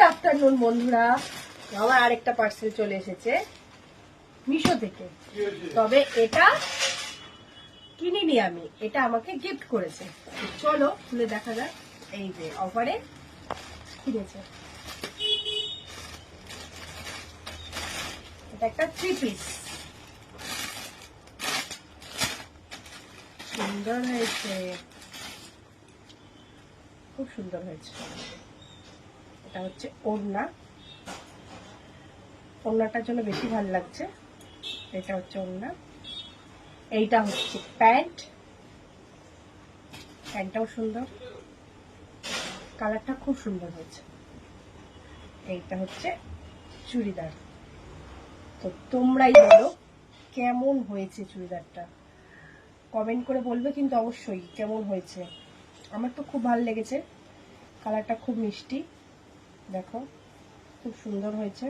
Afternoon বন্ধুরা, আমার আরেকটা পার্সেল চলে এসেছে মিশো থেকে। তবে এটা কিনিনি আমি, এটা আমাকে গিফট করেছে। চলো খুলে দেখা যাক। এই যে অফারে কিনেছে, এটা একটা 3 পিস। সুন্দর হয়েছে, খুব সুন্দর হয়েছে। এটা হচ্ছে ওড়না, ওড়নাটার জন্য বেশি ভালো লাগছে। এটা হচ্ছে ওড়না, এইটা হচ্ছে প্যান্ট, প্যান্টটাও সুন্দর, কালারটা খুব সুন্দর হয়েছে। এইটা হচ্ছে চুড়িদার। তো তোমরাই বলো কেমন হয়েছে চুড়িদারটা, কমেন্ট করে বলবে কিন্তু অবশ্যই কেমন হয়েছে। আমার তো খুব ভালো লেগেছে, কালারটা খুব মিষ্টি, দেখো খুব সুন্দর হয়েছে।